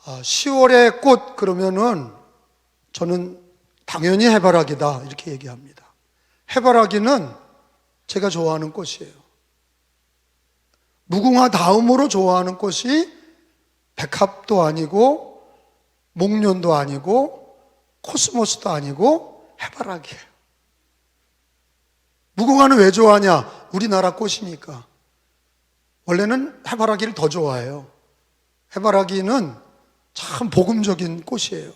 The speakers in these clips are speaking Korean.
10월의 꽃 그러면은 저는 당연히 해바라기다 이렇게 얘기합니다. 해바라기는 제가 좋아하는 꽃이에요. 무궁화 다음으로 좋아하는 꽃이 백합도 아니고 목련도 아니고 코스모스도 아니고 해바라기예요. 무궁화는 왜 좋아하냐? 우리나라 꽃이니까. 원래는 해바라기를 더 좋아해요. 해바라기는 참 복음적인 꽃이에요.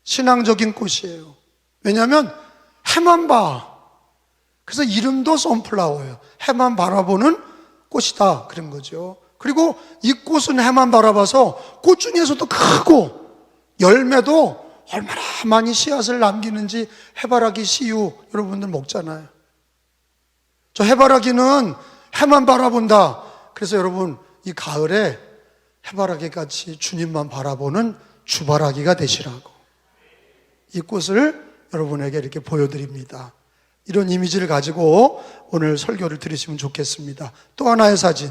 신앙적인 꽃이에요. 왜냐하면 해만 봐. 그래서 이름도 선플라워예요. 해만 바라보는 꽃이다 그런 거죠. 그리고 이 꽃은 해만 바라봐서 꽃 중에서도 크고 열매도 얼마나 많이 씨앗을 남기는지 해바라기 씨유 여러분들 먹잖아요. 저 해바라기는 해만 바라본다. 그래서 여러분 이 가을에 해바라기 같이 주님만 바라보는 주바라기가 되시라고 이 꽃을 여러분에게 이렇게 보여드립니다. 이런 이미지를 가지고 오늘 설교를 들으시면 좋겠습니다. 또 하나의 사진,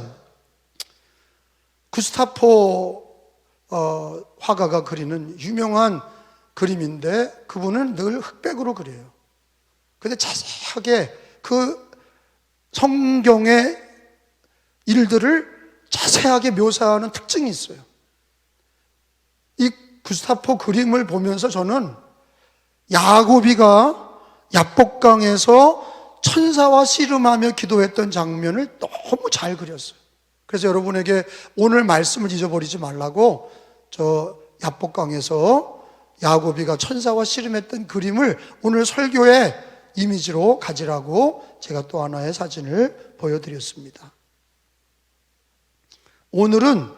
구스타포 화가가 그리는 유명한 그림인데 그분은 늘 흑백으로 그려요. 근데 자세하게 그 성경의 일들을 자세하게 묘사하는 특징이 있어요. 이 구스타포 그림을 보면서 저는 야고비가 야복강에서 천사와 씨름하며 기도했던 장면을 너무 잘 그렸어요. 그래서 여러분에게 오늘 말씀을 잊어버리지 말라고 저 야복강에서 야고비가 천사와 씨름했던 그림을 오늘 설교의 이미지로 가지라고 제가 또 하나의 사진을 보여드렸습니다. 오늘은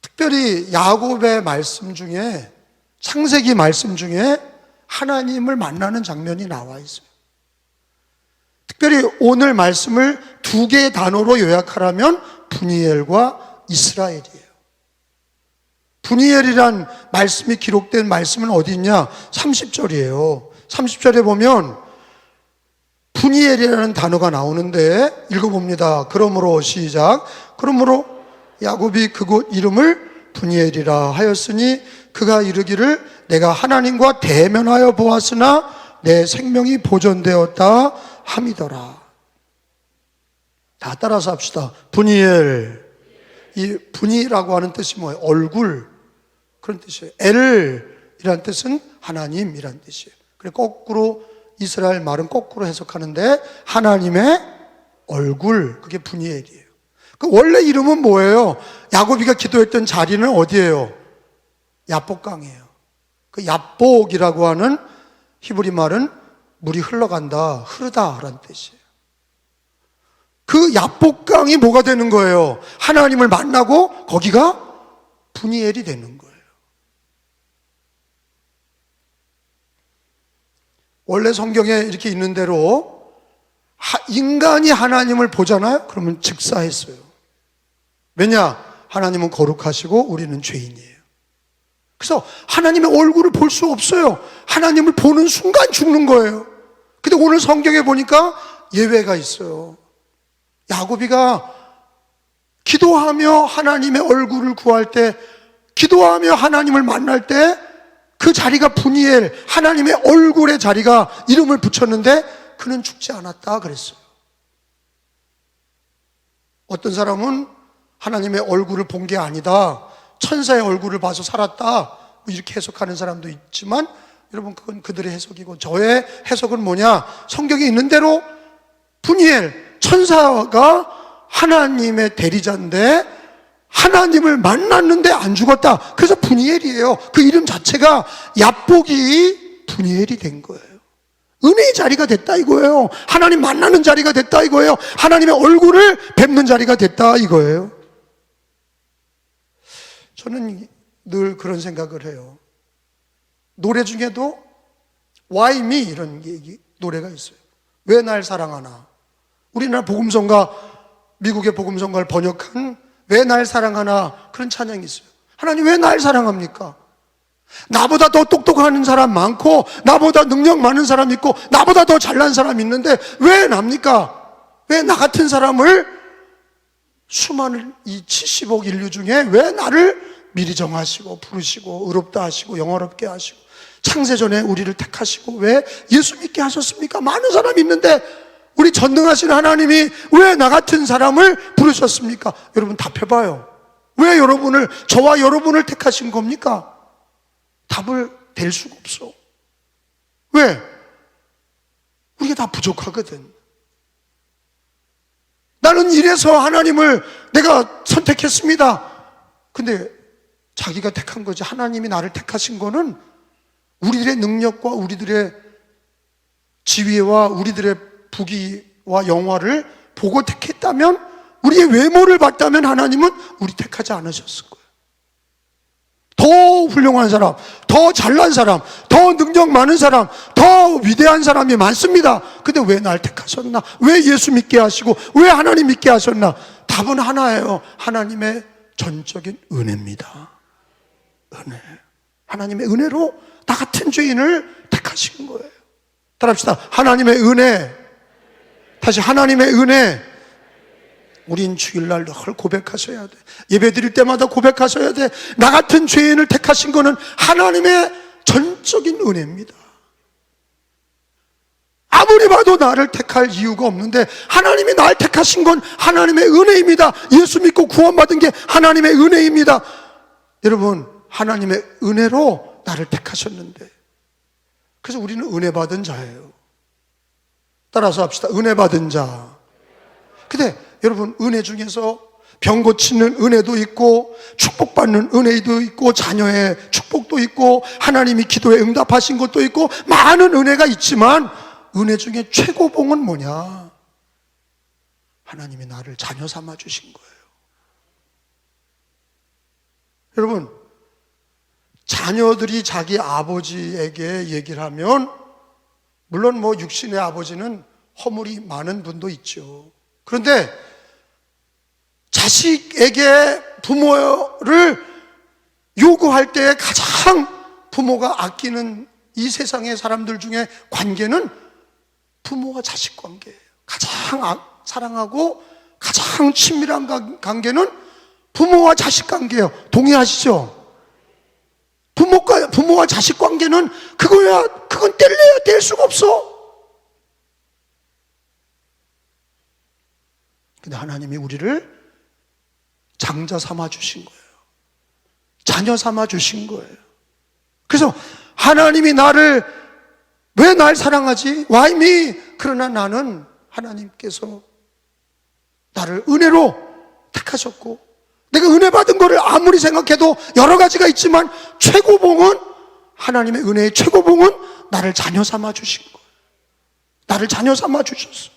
특별히 야곱의 말씀 중에 창세기 말씀 중에 하나님을 만나는 장면이 나와 있어요. 특별히 오늘 말씀을 두 개의 단어로 요약하라면 분이엘과 이스라엘이에요. 분이엘이란 말씀이 기록된 말씀은 어디 있냐? 30절이에요. 30절에 보면 분이엘이라는 단어가 나오는데 읽어봅니다. 그러므로 시작. 그러므로 야곱이 그곳 이름을 분이엘이라 하였으니 그가 이르기를 내가 하나님과 대면하여 보았으나 내 생명이 보존되었다 함이더라. 다 따라서 합시다. 분이엘. 이 분이라고 하는 뜻이 뭐예요? 얼굴 그런 뜻이에요. 엘이라는 뜻은 하나님이라는 뜻이에요. 그래서 거꾸로 이스라엘 말은 거꾸로 해석하는데 하나님의 얼굴 그게 분이엘이에요. 그 원래 이름은 뭐예요? 야곱이가 기도했던 자리는 어디예요? 야복강이에요. 그 야복이라고 하는 히브리 말은 물이 흘러간다, 흐르다라는 뜻이에요. 그 야복강이 뭐가 되는 거예요? 하나님을 만나고 거기가 분이엘이 되는 거예요. 원래 성경에 이렇게 있는 대로 인간이 하나님을 보잖아요? 그러면 즉사했어요. 왜냐? 하나님은 거룩하시고 우리는 죄인이에요. 그래서 하나님의 얼굴을 볼 수 없어요. 하나님을 보는 순간 죽는 거예요. 근데 오늘 성경에 보니까 예외가 있어요. 야곱이가 기도하며 하나님의 얼굴을 구할 때, 기도하며 하나님을 만날 때 그 자리가 분이엘, 하나님의 얼굴의 자리가 이름을 붙였는데 그는 죽지 않았다 그랬어요. 어떤 사람은 하나님의 얼굴을 본 게 아니다, 천사의 얼굴을 봐서 살았다 뭐 이렇게 해석하는 사람도 있지만 여러분 그건 그들의 해석이고 저의 해석은 뭐냐? 성경에 있는 대로 분이엘, 천사가 하나님의 대리자인데 하나님을 만났는데 안 죽었다. 그래서 분이엘이에요. 그 이름 자체가 야복이 분이엘이 된 거예요. 은혜의 자리가 됐다 이거예요. 하나님 만나는 자리가 됐다 이거예요. 하나님의 얼굴을 뵙는 자리가 됐다 이거예요. 저는 늘 그런 생각을 해요. 노래 중에도 Why me? 이런 노래가 있어요. 왜 날 사랑하나? 우리나라 복음성가, 미국의 복음성가를 번역한 왜 날 사랑하나 그런 찬양이 있어요. 하나님 왜 날 사랑합니까? 나보다 더 똑똑한 사람 많고 나보다 능력 많은 사람 있고 나보다 더 잘난 사람 있는데 왜 납니까? 왜 나 같은 사람을 수많은 이 70억 인류 중에 왜 나를 미리 정하시고 부르시고 의롭다 하시고 영화롭게 하시고 창세전에 우리를 택하시고 왜 예수 믿게 하셨습니까? 많은 사람이 있는데 우리 전능하신 하나님이 왜 나 같은 사람을 부르셨습니까? 여러분 답해봐요. 왜 저와 여러분을 택하신 겁니까? 답을 댈 수가 없어. 왜? 우리가 다 부족하거든. 나는 이래서 하나님을 내가 선택했습니다. 근데 자기가 택한 거지. 하나님이 나를 택하신 거는 우리들의 능력과 우리들의 지위와 우리들의 부귀와 영화를 보고 택했다면, 우리의 외모를 봤다면 하나님은 우리 택하지 않으셨을 거예요. 더 훌륭한 사람, 더 잘난 사람, 더 능력 많은 사람, 더 위대한 사람이 많습니다. 근데 왜 날 택하셨나? 왜 예수 믿게 하시고 왜 하나님 믿게 하셨나? 답은 하나예요. 하나님의 전적인 은혜입니다. 은혜. 하나님의 은혜로 나 같은 죄인을 택하신 거예요. 따라합시다. 하나님의 은혜. 다시 하나님의 은혜. 우린 주일날 늘 고백하셔야 돼. 예배 드릴 때마다 고백하셔야 돼. 나 같은 죄인을 택하신 거는 하나님의 전적인 은혜입니다. 아무리 봐도 나를 택할 이유가 없는데 하나님이 날 택하신 건 하나님의 은혜입니다. 예수 믿고 구원받은 게 하나님의 은혜입니다. 여러분, 하나님의 은혜로 나를 택하셨는데, 그래서 우리는 은혜 받은 자예요. 따라서 합시다. 은혜 받은 자. 근데 여러분, 은혜 중에서 병 고치는 은혜도 있고 축복받는 은혜도 있고 자녀의 축복도 있고 하나님이 기도에 응답하신 것도 있고 많은 은혜가 있지만, 은혜 중에 최고봉은 뭐냐? 하나님이 나를 자녀 삼아 주신 거예요. 여러분, 자녀들이 자기 아버지에게 얘기를 하면, 물론 육신의 아버지는 허물이 많은 분도 있죠. 그런데 자식에게 부모를 요구할 때 가장 부모가 아끼는 이 세상의 사람들 중에 관계는 부모와 자식 관계예요. 가장 사랑하고 가장 친밀한 관계는 부모와 자식 관계예요. 동의하시죠? 부모와 자식 관계는 그건 뗄래야 뗄 수가 없어. 근데 하나님이 우리를 장자 삼아 주신 거예요. 자녀 삼아 주신 거예요. 그래서 하나님이 왜 날 사랑하지? Why me? 그러나 나는 하나님께서 나를 은혜로 택하셨고, 내가 은혜 받은 거를 아무리 생각해도 여러 가지가 있지만 최고봉은, 하나님의 은혜의 최고봉은 나를 자녀 삼아 주신 거예요. 나를 자녀 삼아 주셨어.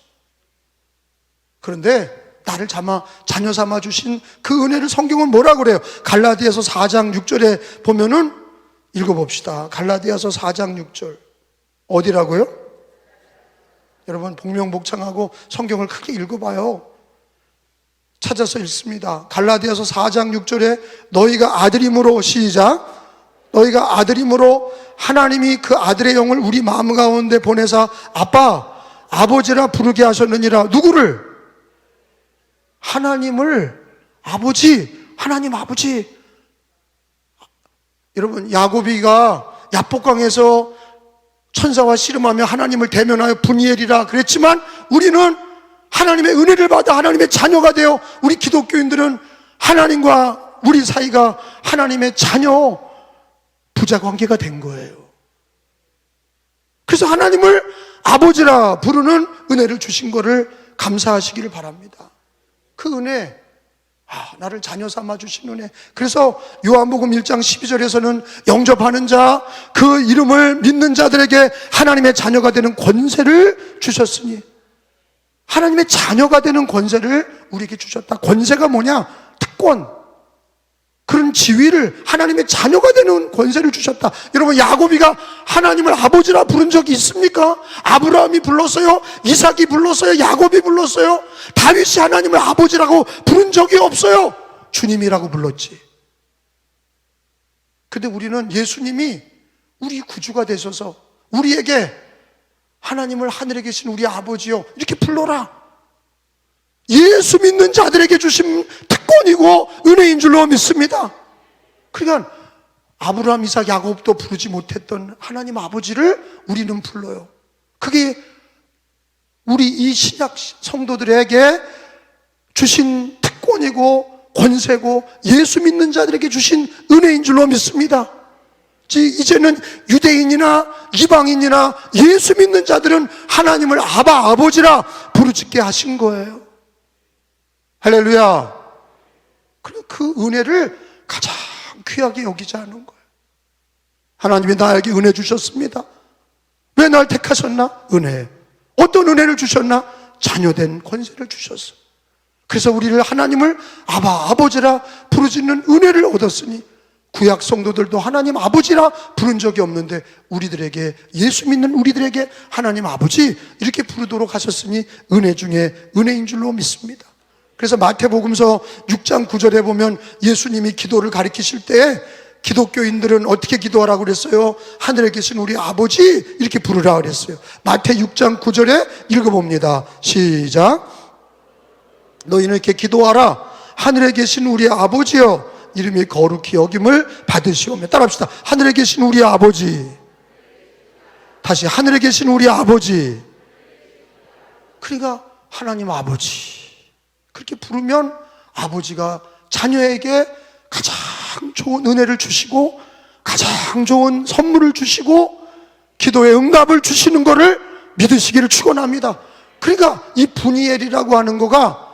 그런데 나를 자녀 삼아 주신 그 은혜를 성경은 뭐라고 그래요? 갈라디아서 4장 6절에 보면은, 읽어봅시다. 갈라디아서 4장 6절. 어디라고요? 여러분, 복명복창하고 성경을 크게 읽어봐요. 찾아서 읽습니다. 갈라디아서 4장 6절에 너희가 아들임으로, 시작. 너희가 아들임으로 하나님이 그 아들의 영을 우리 마음 가운데 보내사 아빠, 아버지라 부르게 하셨느니라. 누구를? 하나님을 아버지, 하나님 아버지. 여러분, 야고비가 야복강에서 천사와 씨름하며 하나님을 대면하여 분이엘이라 그랬지만, 우리는 하나님의 은혜를 받아 하나님의 자녀가 되어, 우리 기독교인들은 하나님과 우리 사이가 하나님의 자녀 부자 관계가 된 거예요. 그래서 하나님을 아버지라 부르는 은혜를 주신 거를 감사하시기를 바랍니다. 그 은혜, 나를 자녀 삼아 주신 은혜. 그래서 요한복음 1장 12절에서는 영접하는 자, 그 이름을 믿는 자들에게 하나님의 자녀가 되는 권세를 주셨으니, 하나님의 자녀가 되는 권세를 우리에게 주셨다. 권세가 뭐냐? 특권, 그런 지위를, 하나님의 자녀가 되는 권세를 주셨다. 여러분, 야고비가 하나님을 아버지라 부른 적이 있습니까? 아브라함이 불렀어요? 이삭이 불렀어요? 야고비 불렀어요? 다윗이 하나님을 아버지라고 부른 적이 없어요. 주님이라고 불렀지. 근데 우리는 예수님이 우리 구주가 되셔서 우리에게 하나님을 하늘에 계신 우리 아버지요, 이렇게 불러라. 예수 믿는 자들에게 주신 특권이고 은혜인 줄로 믿습니다. 그러니까 아브라함, 이삭, 야곱도 부르지 못했던 하나님 아버지를 우리는 불러요. 그게 우리 이 신약 성도들에게 주신 특권이고 권세고 예수 믿는 자들에게 주신 은혜인 줄로 믿습니다. 이제는 유대인이나 이방인이나 예수 믿는 자들은 하나님을 아바, 아버지라 부르짖게 하신 거예요. 할렐루야. 그 은혜를 가장 귀하게 여기지 않은 거예요. 하나님이 나에게 은혜 주셨습니다. 왜 날 택하셨나? 은혜. 어떤 은혜를 주셨나? 자녀된 권세를 주셨어. 그래서 우리를 하나님을 아바, 아버지라 부르짖는 은혜를 얻었으니 구약 성도들도 하나님 아버지라 부른 적이 없는데 우리들에게, 예수 믿는 우리들에게 하나님 아버지 이렇게 부르도록 하셨으니 은혜 중에 은혜인 줄로 믿습니다. 그래서 마태복음서 6장 9절에 보면 예수님이 기도를 가르치실 때 기독교인들은 어떻게 기도하라고 그랬어요? 하늘에 계신 우리 아버지 이렇게 부르라 그랬어요. 마태 6장 9절에 읽어봅니다. 시작. 너희는 이렇게 기도하라. 하늘에 계신 우리 아버지여 이름이 거룩히 여김을 받으시오며. 따라합시다. 하늘에 계신 우리 아버지. 다시 하늘에 계신 우리 아버지. 그러니까 하나님 아버지 그렇게 부르면 아버지가 자녀에게 가장 좋은 은혜를 주시고 가장 좋은 선물을 주시고 기도의 응답을 주시는 것을 믿으시기를 축원합니다. 그러니까 이 분이엘이라고 하는 거가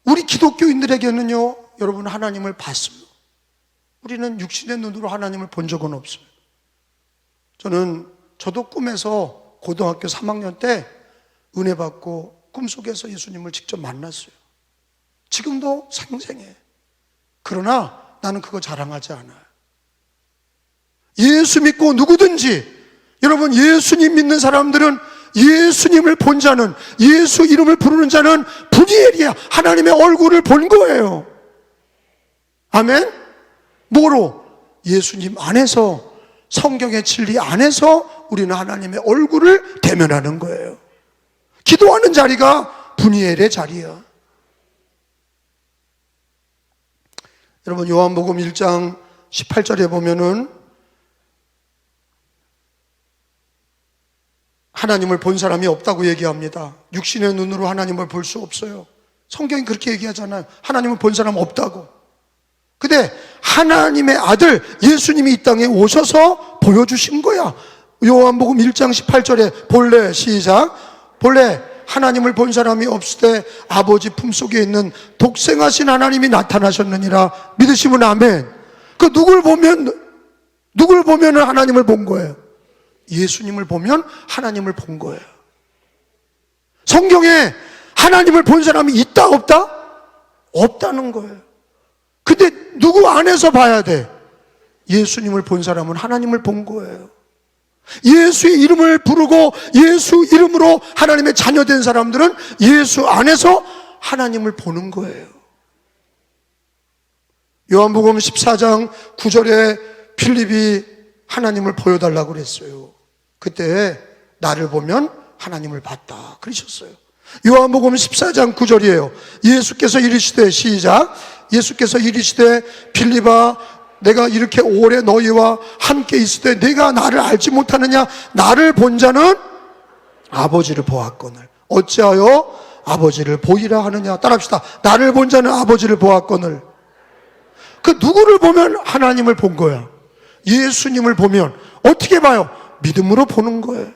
우리 기독교인들에게는요, 여러분 하나님을 봤어요. 우리는 육신의 눈으로 하나님을 본 적은 없어요. 저도 꿈에서 고등학교 3학년 때 은혜 받고 꿈속에서 예수님을 직접 만났어요. 지금도 생생해. 그러나 나는 그거 자랑하지 않아요. 예수 믿고 누구든지, 여러분 예수님 믿는 사람들은, 예수님을 본 자는, 예수 이름을 부르는 자는 분이엘이야. 하나님의 얼굴을 본 거예요. 아멘? 뭐로? 예수님 안에서, 성경의 진리 안에서 우리는 하나님의 얼굴을 대면하는 거예요. 기도하는 자리가 분이엘의 자리야. 여러분 요한복음 1장 18절에 보면은 하나님을 본 사람이 없다고 얘기합니다. 육신의 눈으로 하나님을 볼 수 없어요. 성경이 그렇게 얘기하잖아요. 하나님을 본 사람 없다고. 근데 하나님의 아들 예수님이 이 땅에 오셔서 보여주신 거야. 요한복음 1장 18절에 본래, 시작. 본래 하나님을 본 사람이 없을 때 아버지 품속에 있는 독생하신 하나님이 나타나셨느니라. 믿으시면 아멘. 그 누굴 보면 하나님을 본 거예요. 예수님을 보면 하나님을 본 거예요. 성경에 하나님을 본 사람이 있다 없다? 없다는 거예요. 근데 누구 안에서 봐야 돼? 예수님을 본 사람은 하나님을 본 거예요. 예수의 이름을 부르고 예수 이름으로 하나님의 자녀된 사람들은 예수 안에서 하나님을 보는 거예요. 요한복음 14장 9절에 필립이 하나님을 보여달라고 그랬어요. 그때 나를 보면 하나님을 봤다 그러셨어요. 요한복음 14장 9절이에요. 예수께서 이르시되, 시작. 예수께서 이르시되 필립아 내가 이렇게 오래 너희와 함께 있을 때 네가 나를 알지 못하느냐? 나를 본 자는 아버지를 보았거늘 어찌하여 아버지를 보이라 하느냐? 따라합시다. 나를 본 자는 아버지를 보았거늘. 그 누구를 보면 하나님을 본 거야? 예수님을 보면 어떻게 봐요? 믿음으로 보는 거예요.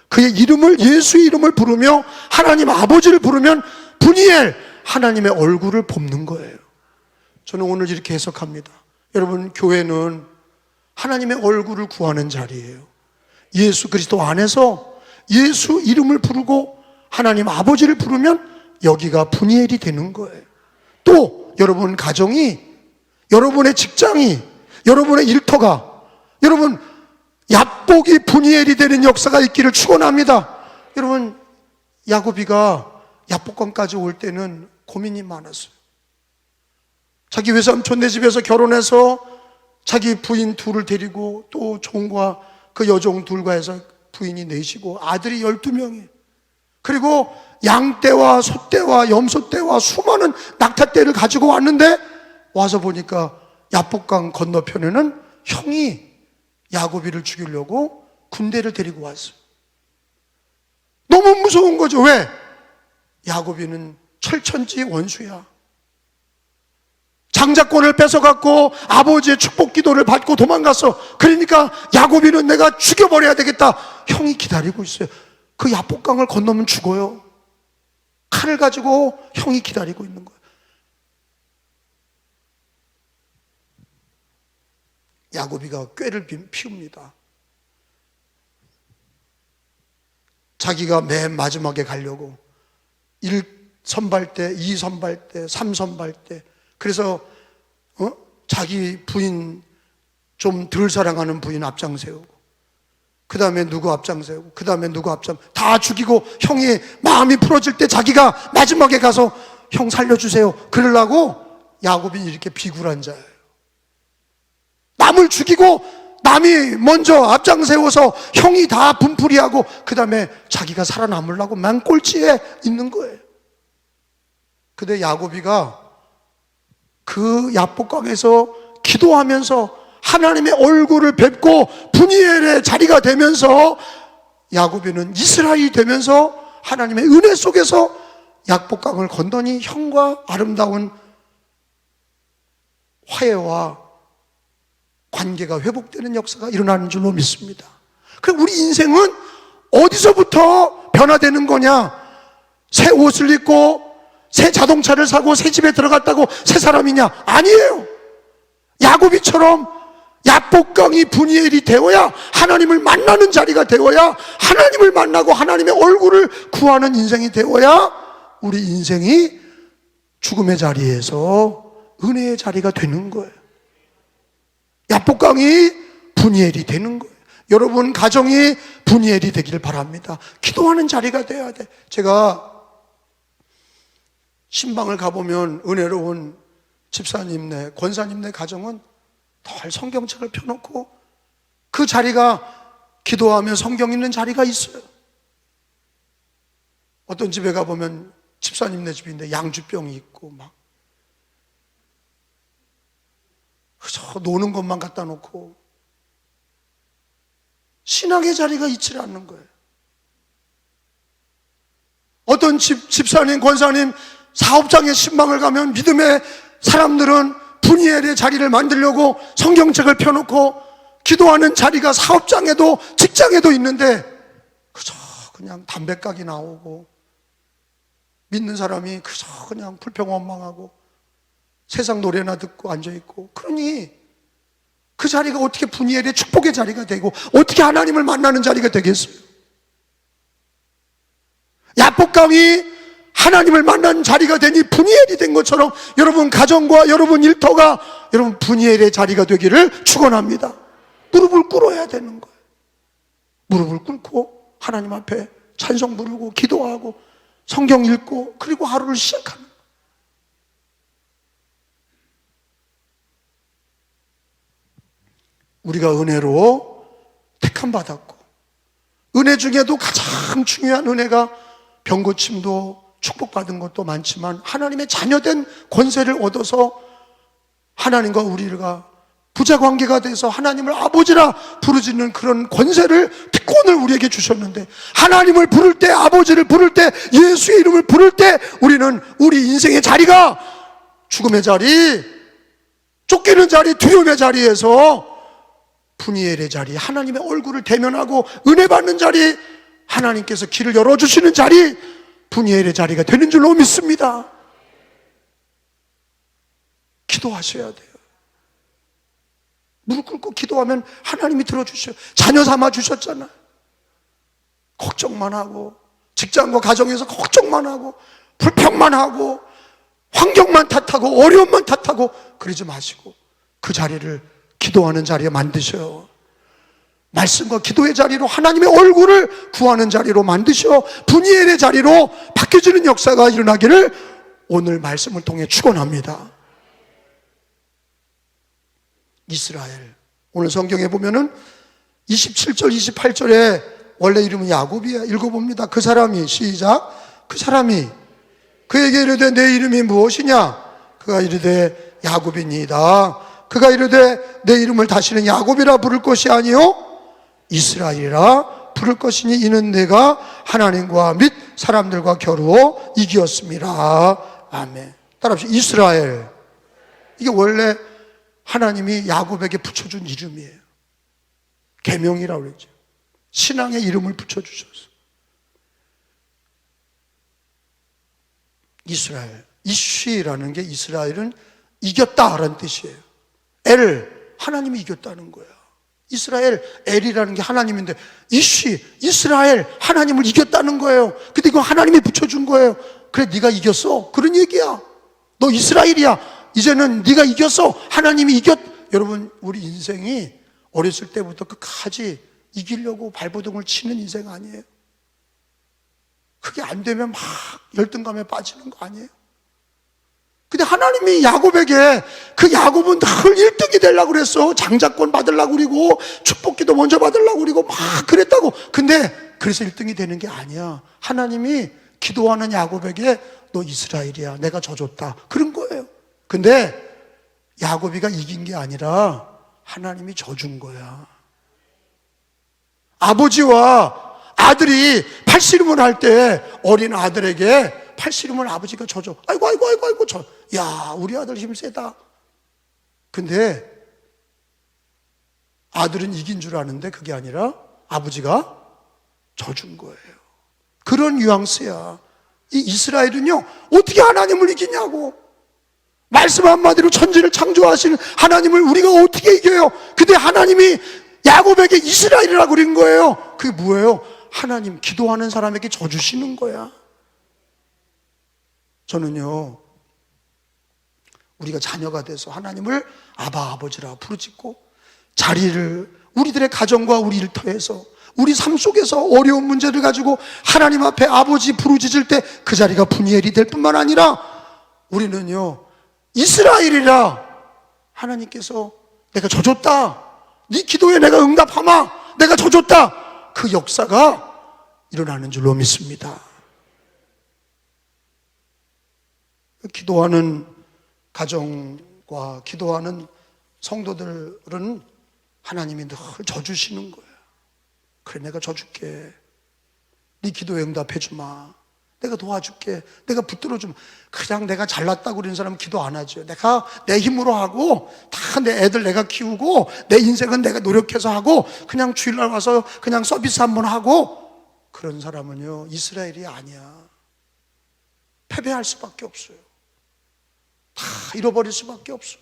그의 이름을, 예수 이름을 부르며 하나님 아버지를 부르면 분이엘, 하나님의 얼굴을 봅는 거예요. 저는 오늘 이렇게 해석합니다. 여러분 교회는 하나님의 얼굴을 구하는 자리예요. 예수 그리스도 안에서 예수 이름을 부르고 하나님 아버지를 부르면 여기가 분이엘이 되는 거예요. 또 여러분 가정이, 여러분의 직장이, 여러분의 일터가, 여러분 야복이 분이엘이 되는 역사가 있기를 축원합니다. 여러분 야곱이가 야복강까지 올 때는 고민이 많았어요. 자기 외삼촌네 집에서 결혼해서 자기 부인 둘을 데리고 또 종과 그 여종 둘과 해서 부인이 넷이고 아들이 12명이, 그리고 양떼와 소떼와 염소떼와 수많은 낙타떼를 가지고 왔는데 와서 보니까 야복강 건너편에는 형이 야곱이를 죽이려고 군대를 데리고 왔어요. 너무 무서운 거죠. 왜? 야곱이는 철천지 원수야. 장자권을 뺏어갖고 아버지의 축복 기도를 받고 도망갔어. 그러니까 야곱이는 내가 죽여버려야 되겠다. 형이 기다리고 있어요. 그 야복강을 건너면 죽어요. 칼을 가지고 형이 기다리고 있는 거예요. 야곱이가 꾀를 피웁니다. 자기가 맨 마지막에 가려고 1선발대, 2선발대, 3선발대. 그래서 자기 부인, 좀 덜 사랑하는 부인 앞장 세우고, 그 다음에 누구 앞장 세우고, 그 다음에 누구 앞장, 다 죽이고 형이 마음이 풀어질 때 자기가 마지막에 가서 형 살려주세요 그러려고 야곱이 이렇게 비굴한 자예요. 남을 죽이고 남이 먼저 앞장 세워서 형이 다 분풀이하고 그 다음에 자기가 살아남으려고 맹꼴찌에 있는 거예요. 근데 야곱이가 그 야복강에서 기도하면서 하나님의 얼굴을 뵙고 분이엘의 자리가 되면서 야곱이는 이스라엘이 되면서 하나님의 은혜 속에서 야복강을 건너니 형과 아름다운 화해와 관계가 회복되는 역사가 일어나는 줄로 믿습니다. 그럼 우리 인생은 어디서부터 변화되는 거냐? 새 옷을 입고 새 자동차를 사고 새 집에 들어갔다고 새 사람이냐? 아니에요. 야곱이처럼 야복강이 분이엘이 되어야, 하나님을 만나는 자리가 되어야, 하나님을 만나고 하나님의 얼굴을 구하는 인생이 되어야 우리 인생이 죽음의 자리에서 은혜의 자리가 되는 거예요. 야복강이 분이엘이 되는 거예요. 여러분 가정이 분이엘이 되기를 바랍니다. 기도하는 자리가 돼야 돼. 제가 신방을 가보면 은혜로운 집사님네, 권사님네 가정은 늘 성경책을 펴놓고 그 자리가 기도하며 성경 읽는 자리가 있어요. 어떤 집에 가보면 집사님네 집인데 양주병이 있고 막 그저 노는 것만 갖다 놓고 신앙의 자리가 있지 않는 거예요. 어떤 집사님, 권사님 사업장에 신방을 가면 믿음의 사람들은 분이엘의 자리를 만들려고 성경책을 펴놓고 기도하는 자리가 사업장에도 직장에도 있는데 그저 그냥 담배각이 나오고 믿는 사람이 그저 그냥 불평원망하고 세상 노래나 듣고 앉아있고, 그러니 그 자리가 어떻게 분이엘의 축복의 자리가 되고 어떻게 하나님을 만나는 자리가 되겠어요? 야복강이 하나님을 만나는 자리가 되니 분이엘이 된 것처럼 여러분 가정과 여러분 일터가 여러분 분이엘의 자리가 되기를 축원합니다. 무릎을 꿇어야 되는 거예요. 무릎을 꿇고 하나님 앞에 찬송 부르고 기도하고 성경 읽고 그리고 하루를 시작하는 거예요. 우리가 은혜로 택함 받았고, 은혜 중에도 가장 중요한 은혜가 병고침도 축복받은 것도 많지만 하나님의 자녀된 권세를 얻어서 하나님과 우리가 부자관계가 돼서 하나님을 아버지라 부르짖는 그런 권세를, 특권을 우리에게 주셨는데, 하나님을 부를 때, 아버지를 부를 때, 예수의 이름을 부를 때 우리는 우리 인생의 자리가 죽음의 자리, 쫓기는 자리, 두려움의 자리에서 분이엘의 자리, 하나님의 얼굴을 대면하고 은혜 받는 자리, 하나님께서 길을 열어주시는 자리, 분이엘의 자리가 되는 줄로 믿습니다. 기도하셔야 돼요. 무릎 꿇고 기도하면 하나님이 들어주셔요. 자녀 삼아 주셨잖아요. 걱정만 하고 직장과 가정에서 걱정만 하고 불평만 하고 환경만 탓하고 어려움만 탓하고 그러지 마시고 그 자리를 기도하는 자리에 만드셔요. 말씀과 기도의 자리로 하나님의 얼굴을 구하는 자리로 만드셔 분이엘의 자리로 바뀌어지는 역사가 일어나기를 오늘 말씀을 통해 축원합니다. 이스라엘, 오늘 성경에 보면은 27절 28절에 원래 이름은 야곱이야. 읽어봅니다. 그 사람이, 시작, 그 사람이 그에게 이르되 내 이름이 무엇이냐? 그가 이르되 야곱이니이다. 그가 이르되 내 이름을 다시는 야곱이라 부를 것이 아니요 이스라엘이라 부를 것이니 이는 내가 하나님과 및 사람들과 겨루어 이기었습니다. 아멘. 따라합시다. 이스라엘. 이게 원래 하나님이 야곱에게 붙여준 이름이에요. 계명이라고 그러죠. 신앙의 이름을 붙여주셨어. 이스라엘. 이쉬라는 게 이스라엘은 이겼다라는 뜻이에요. 하나님이 이겼다는 거야. 이스라엘, 엘이라는 게 하나님인데 이쉬, 이스라엘, 하나님을 이겼다는 거예요. 근데 이거 하나님이 붙여준 거예요. 그래, 네가 이겼어. 그런 얘기야. 너 이스라엘이야. 이제는 네가 이겼어. 하나님이 여러분, 우리 인생이 어렸을 때부터 끝까지 이기려고 발버둥을 치는 인생 아니에요. 그게 안 되면 막 열등감에 빠지는 거 아니에요. 근데 하나님이 야곱에게, 그 야곱은 늘 1등이 되려고 그랬어. 장자권 받으려고 그러고 축복기도 먼저 받으려고 그러고 막 그랬다고. 근데 그래서 1등이 되는 게 아니야. 하나님이 기도하는 야곱에게 너 이스라엘이야, 내가 져줬다, 그런 거예요. 근데 야곱이가 이긴 게 아니라 하나님이 져준 거야. 아버지와 아들이 팔씨름을 할 때 어린 아들에게 팔씨름을 아버지가 져줘. 아이고 야, 우리 아들 힘 세다. 근데 아들은 이긴 줄 아는데 그게 아니라 아버지가 져준 거예요. 그런 뉘앙스야. 이 이스라엘은요, 어떻게 하나님을 이기냐고. 말씀 한마디로 천지를 창조하시는 하나님을 우리가 어떻게 이겨요? 근데 하나님이 야곱에게 이스라엘이라고 그린 거예요. 그게 뭐예요? 하나님, 기도하는 사람에게 져주시는 거야. 저는요, 우리가 자녀가 돼서 하나님을 아바, 아버지라 부르짖고 자리를, 우리들의 가정과 우리 일터에서, 우리 삶 속에서 어려운 문제를 가지고 하나님 앞에 아버지 부르짖을 때 그 자리가 분이엘이 될 뿐만 아니라 우리는요, 이스라엘이라, 하나님께서 내가 져줬다, 네 기도에 내가 응답하마, 내가 져줬다, 그 역사가 일어나는 줄로 믿습니다. 기도하는 가정과 기도하는 성도들은 하나님이 늘 져주시는 거예요. 그래, 내가 져줄게, 네 기도에 응답해 주마, 내가 도와줄게, 내가 붙들어주마. 그냥 내가 잘났다고 그러는 사람은 기도 안 하죠. 내가 내 힘으로 하고, 다 내 애들 내가 키우고, 내 인생은 내가 노력해서 하고, 그냥 주일날 와서 그냥 서비스 한번 하고, 그런 사람은요, 이스라엘이 아니야. 패배할 수밖에 없어요. 다 잃어버릴 수밖에 없어.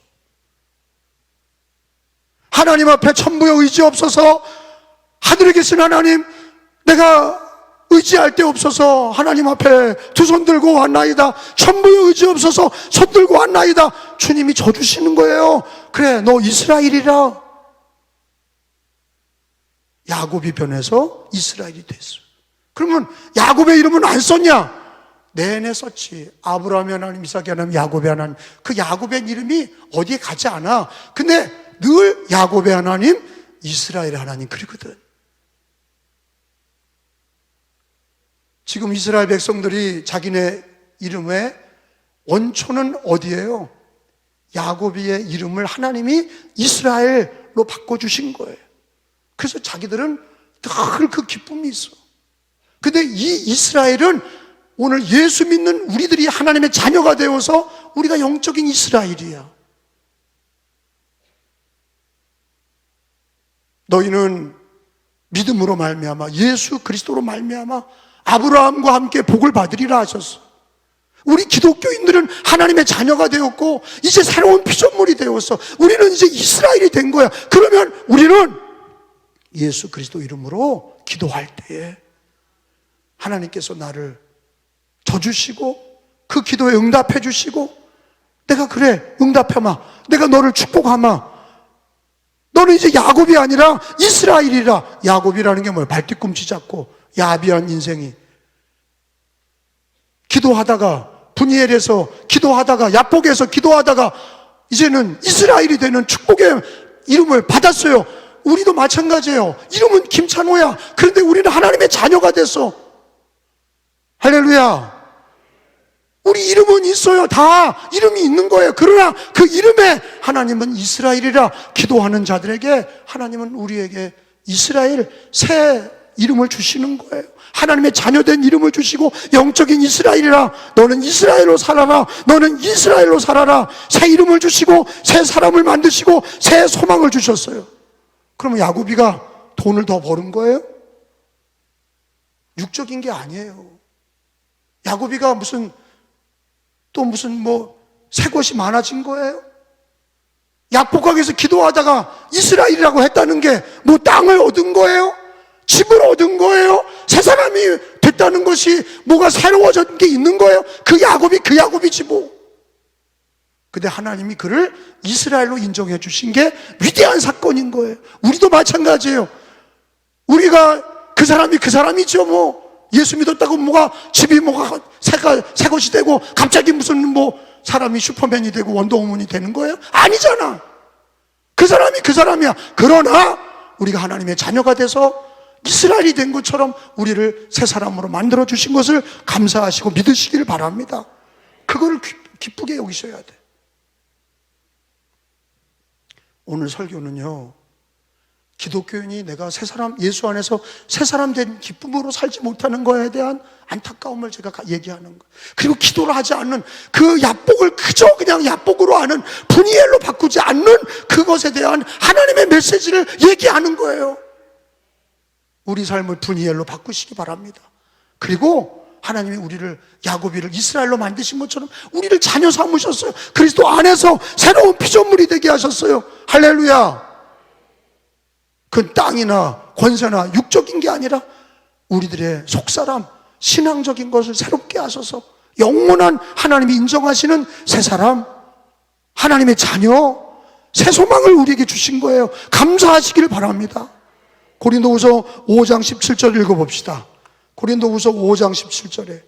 하나님 앞에 천부의 의지 없어서, 하늘에 계신 하나님, 내가 의지할 데 없어서 하나님 앞에 두 손 들고 왔나이다, 천부의 의지 없어서 손 들고 왔나이다, 주님이 져주시는 거예요. 그래, 너 이스라엘이라. 야곱이 변해서 이스라엘이 됐어. 그러면 야곱의 이름은 안 썼냐? 내내 썼지. 아브라함의 하나님, 이삭의 하나님, 야곱의 하나님. 그 야곱의 이름이 어디에 가지 않아. 근데 늘 야곱의 하나님, 이스라엘의 하나님 그러거든. 지금 이스라엘 백성들이 자기네 이름의 원초는 어디예요? 야곱의 이름을 하나님이 이스라엘로 바꿔주신 거예요. 그래서 자기들은 늘 그 기쁨이 있어. 근데 이 이스라엘은 오늘 예수 믿는 우리들이 하나님의 자녀가 되어서 우리가 영적인 이스라엘이야. 너희는 믿음으로 말미암아, 예수 그리스도로 말미암아 아브라함과 함께 복을 받으리라 하셨어. 우리 기독교인들은 하나님의 자녀가 되었고 이제 새로운 피조물이 되었어. 우리는 이제 이스라엘이 된 거야. 그러면 우리는 예수 그리스도 이름으로 기도할 때에 하나님께서 나를 져주시고 그 기도에 응답해 주시고, 내가 그래, 응답하마, 내가 너를 축복하마, 너는 이제 야곱이 아니라 이스라엘이라. 야곱이라는 게 뭐야? 발뒤꿈치 잡고 야비한 인생이, 기도하다가 분이엘에서 기도하다가 야복에서 기도하다가 이제는 이스라엘이 되는 축복의 이름을 받았어요. 우리도 마찬가지예요. 이름은 김찬호야. 그런데 우리는 하나님의 자녀가 됐어. 할렐루야. 우리 이름은 있어요. 다 이름이 있는 거예요. 그러나 그 이름에 하나님은 이스라엘이라 기도하는 자들에게 하나님은 우리에게 이스라엘 새 이름을 주시는 거예요. 하나님의 자녀된 이름을 주시고 영적인 이스라엘이라 너는 이스라엘로 살아라. 너는 이스라엘로 살아라. 새 이름을 주시고 새 사람을 만드시고 새 소망을 주셨어요. 그러면 야곱이가 돈을 더 버는 거예요? 육적인 게 아니에요. 야곱이가 무슨 새 것이 많아진 거예요? 약복강에서 기도하다가 이스라엘이라고 했다는 게 뭐 땅을 얻은 거예요? 집을 얻은 거예요? 새 사람이 됐다는 것이 뭐가 새로워진 게 있는 거예요? 그 야곱이지 뭐. 근데 하나님이 그를 이스라엘로 인정해 주신 게 위대한 사건인 거예요. 우리도 마찬가지예요. 우리가 그 사람이죠 뭐. 예수 믿었다고 집이 새 것이 되고 갑자기 무슨 사람이 슈퍼맨이 되고 원더우먼이 되는 거예요? 아니잖아. 그 사람이야. 그러나 우리가 하나님의 자녀가 돼서 이스라엘이 된 것처럼 우리를 새 사람으로 만들어 주신 것을 감사하시고 믿으시기를 바랍니다. 그거를 기쁘게 여기셔야 돼. 오늘 설교는요, 기독교인이 내가 예수 안에서 새 사람 된 기쁨으로 살지 못하는 거에 대한 안타까움을 제가 얘기하는 거예요. 그리고 기도를 하지 않는 그 야복을 그저 그냥 야복으로 하는 분이엘로 바꾸지 않는 그것에 대한 하나님의 메시지를 얘기하는 거예요. 우리 삶을 분이엘로 바꾸시기 바랍니다. 그리고 하나님이 우리를 야곱이를 이스라엘로 만드신 것처럼 우리를 자녀 삼으셨어요. 그리스도 안에서 새로운 피조물이 되게 하셨어요. 할렐루야. 그 땅이나 권세나 육적인 게 아니라 우리들의 속사람, 신앙적인 것을 새롭게 하셔서 영원한 하나님이 인정하시는 새 사람, 하나님의 자녀, 새 소망을 우리에게 주신 거예요. 감사하시기를 바랍니다. 고린도후서 5장 17절 읽어봅시다. 고린도후서 5장 17절에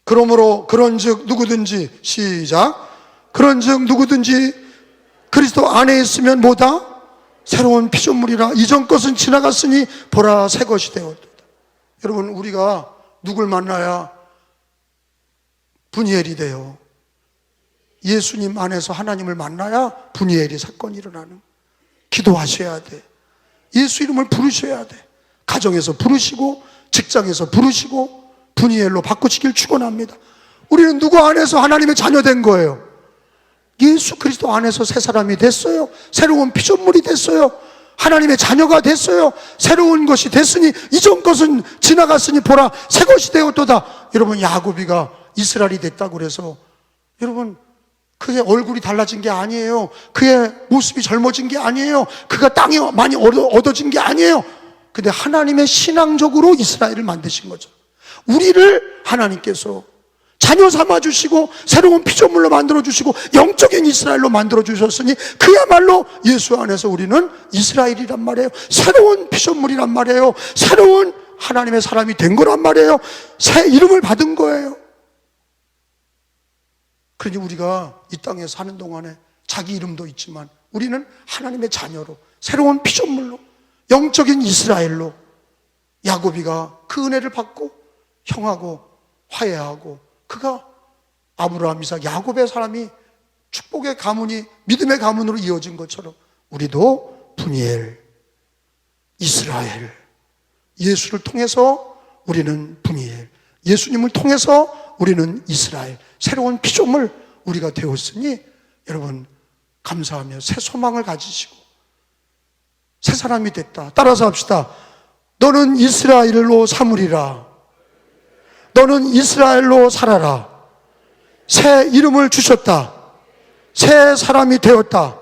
그러므로 그런즉 누구든지 시작 그런즉 누구든지 그리스도 안에 있으면 뭐다? 새로운 피조물이라 이전 것은 지나갔으니 보라 새 것이 되었다. 여러분 우리가 누굴 만나야 분이엘이 돼요? 예수님 안에서 하나님을 만나야 분이엘이 사건이 일어나는. 기도하셔야 돼. 예수 이름을 부르셔야 돼. 가정에서 부르시고 직장에서 부르시고 분이엘로 바꾸시길 축원합니다. 우리는 누구 안에서 하나님의 자녀 된 거예요? 예수 그리스도 안에서 새 사람이 됐어요. 새로운 피조물이 됐어요. 하나님의 자녀가 됐어요. 새로운 것이 됐으니 이전 것은 지나갔으니 보라 새 것이 되었도다. 여러분 야곱이가 이스라엘이 됐다고 그래서 여러분 그의 얼굴이 달라진 게 아니에요. 그의 모습이 젊어진 게 아니에요. 그가 땅이 많이 얻어진 게 아니에요. 근데 하나님의 신앙적으로 이스라엘을 만드신 거죠. 우리를 하나님께서 자녀 삼아주시고 새로운 피조물로 만들어주시고 영적인 이스라엘로 만들어주셨으니 그야말로 예수 안에서 우리는 이스라엘이란 말이에요. 새로운 피조물이란 말이에요. 새로운 하나님의 사람이 된 거란 말이에요. 새 이름을 받은 거예요. 그러니 우리가 이 땅에 사는 동안에 자기 이름도 있지만 우리는 하나님의 자녀로 새로운 피조물로 영적인 이스라엘로 야곱이가 그 은혜를 받고 형하고 화해하고 그가 아브라함, 이삭, 야곱의 사람이 축복의 가문이 믿음의 가문으로 이어진 것처럼 우리도 분이엘, 이스라엘, 예수를 통해서 우리는 분이엘, 예수님을 통해서 우리는 이스라엘, 새로운 피조물 우리가 되었으니 여러분 감사하며 새 소망을 가지시고 새 사람이 됐다. 따라서 합시다. 너는 이스라엘로 삼으리라. 너는 이스라엘로 살아라. 새 이름을 주셨다. 새 사람이 되었다.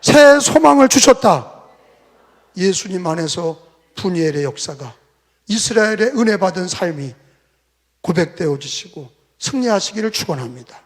새 소망을 주셨다. 예수님 안에서 분이엘의 역사가 이스라엘의 은혜 받은 삶이 고백되어지시고 승리하시기를 축원합니다.